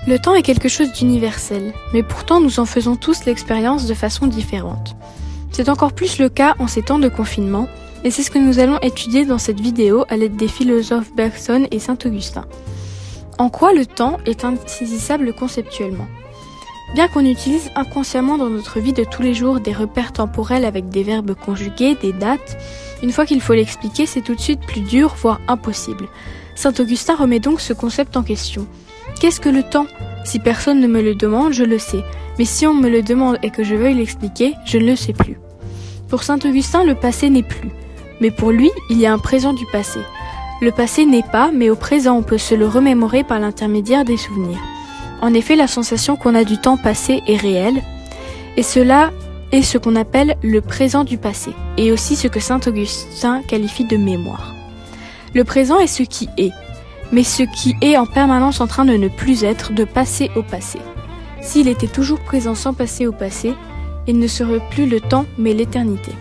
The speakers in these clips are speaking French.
Le temps est quelque chose d'universel, mais pourtant nous en faisons tous l'expérience de façon différente. C'est encore plus le cas en ces temps de confinement, et c'est ce que nous allons étudier dans cette vidéo à l'aide des philosophes Bergson et Saint-Augustin. En quoi le temps est insaisissable conceptuellement ? Bien qu'on utilise inconsciemment dans notre vie de tous les jours des repères temporels avec des verbes conjugués, des dates, une fois qu'il faut l'expliquer, c'est tout de suite plus dur, voire impossible. Saint-Augustin remet donc ce concept en question. Qu'est-ce que le temps ? Si personne ne me le demande, je le sais. Mais si on me le demande et que je veuille l'expliquer, je ne le sais plus. Pour Saint-Augustin, le passé n'est plus. Mais pour lui, il y a un présent du passé. Le passé n'est pas, mais au présent, on peut se le remémorer par l'intermédiaire des souvenirs. En effet, la sensation qu'on a du temps passé est réelle, et cela est ce qu'on appelle le présent du passé, et aussi ce que Saint-Augustin qualifie de mémoire. Le présent est ce qui est, mais ce qui est en permanence en train de ne plus être, de passer au passé. S'il était toujours présent sans passer au passé, il ne serait plus le temps, mais l'éternité.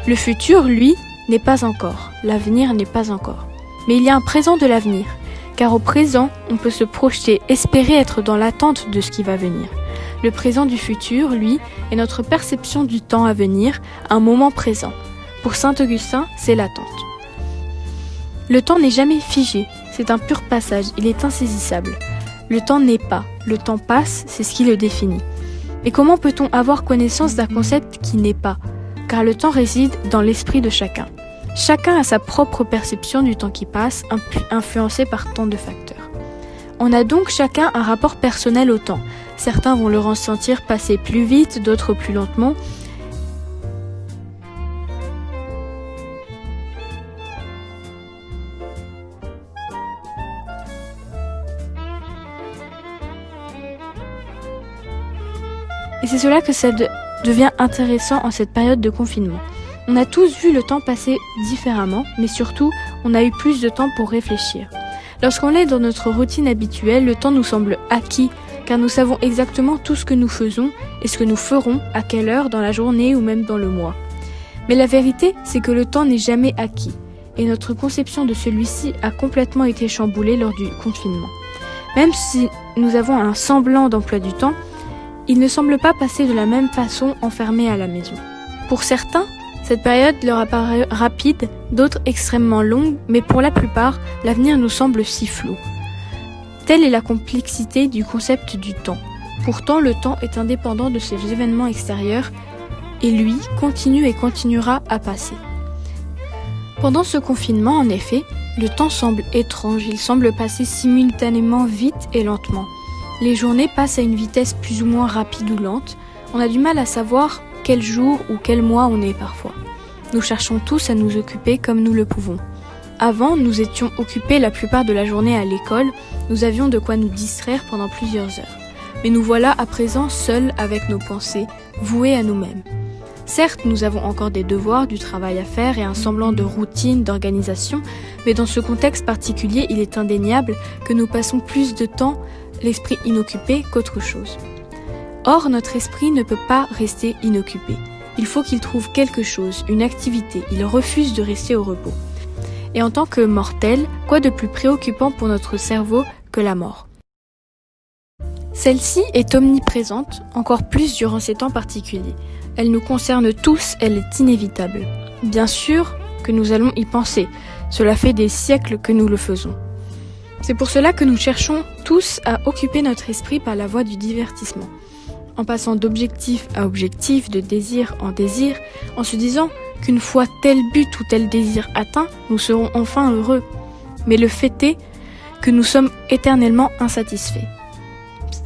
Le futur, lui, n'est pas encore, l'avenir n'est pas encore. Mais il y a un présent de l'avenir, car au présent, on peut se projeter, espérer être dans l'attente de ce qui va venir. Le présent du futur, lui, est notre perception du temps à venir, un moment présent. Pour Saint-Augustin, c'est l'attente. Le temps n'est jamais figé, c'est un pur passage, il est insaisissable. Le temps n'est pas, le temps passe, c'est ce qui le définit. Et comment peut-on avoir connaissance d'un concept qui n'est pas ? Car le temps réside dans l'esprit de chacun. Chacun a sa propre perception du temps qui passe, influencée par tant de facteurs. On a donc chacun un rapport personnel au temps. Certains vont le ressentir passer plus vite, d'autres plus lentement. Et c'est cela que ça devient intéressant en cette période de confinement. On a tous vu le temps passer différemment, mais surtout, on a eu plus de temps pour réfléchir. Lorsqu'on est dans notre routine habituelle, le temps nous semble acquis, car nous savons exactement tout ce que nous faisons et ce que nous ferons, à quelle heure, dans la journée ou même dans le mois. Mais la vérité, c'est que le temps n'est jamais acquis, et notre conception de celui-ci a complètement été chamboulée lors du confinement. Même si nous avons un semblant d'emploi du temps, il ne semble pas passer de la même façon enfermés à la maison. Pour certains, cette période leur apparaît rapide, d'autres extrêmement longue, mais pour la plupart, l'avenir nous semble si flou. Telle est la complexité du concept du temps. Pourtant, le temps est indépendant de ces événements extérieurs et lui continue et continuera à passer. Pendant ce confinement, en effet, le temps semble étrange, il semble passer simultanément vite et lentement. Les journées passent à une vitesse plus ou moins rapide ou lente, on a du mal à savoir quel jour ou quel mois on est parfois. Nous cherchons tous à nous occuper comme nous le pouvons. Avant, nous étions occupés la plupart de la journée à l'école, nous avions de quoi nous distraire pendant plusieurs heures. Mais nous voilà à présent seuls avec nos pensées, voués à nous-mêmes. Certes, nous avons encore des devoirs, du travail à faire et un semblant de routine, d'organisation, mais dans ce contexte particulier, il est indéniable que nous passons plus de temps l'esprit inoccupé qu'autre chose. Or, notre esprit ne peut pas rester inoccupé. Il faut qu'il trouve quelque chose, une activité. Il refuse de rester au repos. Et en tant que mortel, quoi de plus préoccupant pour notre cerveau que la mort ? Celle-ci est omniprésente, encore plus durant ces temps particuliers. Elle nous concerne tous, elle est inévitable. Bien sûr que nous allons y penser. Cela fait des siècles que nous le faisons. C'est pour cela que nous cherchons tous à occuper notre esprit par la voie du divertissement. En passant d'objectif à objectif, de désir en désir, en se disant qu'une fois tel but ou tel désir atteint, nous serons enfin heureux. Mais le fait est que nous sommes éternellement insatisfaits.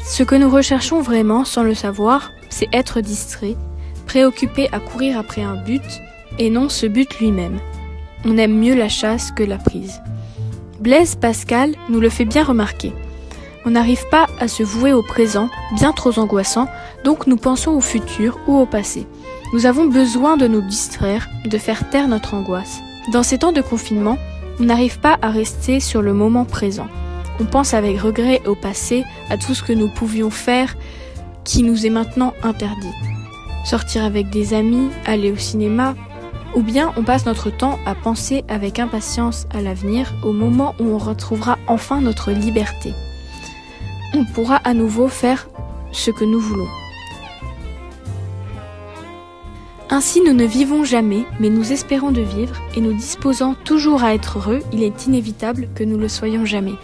Ce que nous recherchons vraiment, sans le savoir, c'est être distrait, préoccupé à courir après un but, et non ce but lui-même. On aime mieux la chasse que la prise. Blaise Pascal nous le fait bien remarquer. On n'arrive pas à se vouer au présent, bien trop angoissant, donc nous pensons au futur ou au passé. Nous avons besoin de nous distraire, de faire taire notre angoisse. Dans ces temps de confinement, on n'arrive pas à rester sur le moment présent. On pense avec regret au passé, à tout ce que nous pouvions faire qui nous est maintenant interdit. Sortir avec des amis, aller au cinéma, ou bien on passe notre temps à penser avec impatience à l'avenir, au moment où on retrouvera enfin notre liberté. on pourra à nouveau faire ce que nous voulons. Ainsi, nous ne vivons jamais, mais nous espérons de vivre, et nous disposant toujours à être heureux, il est inévitable que nous le soyons jamais.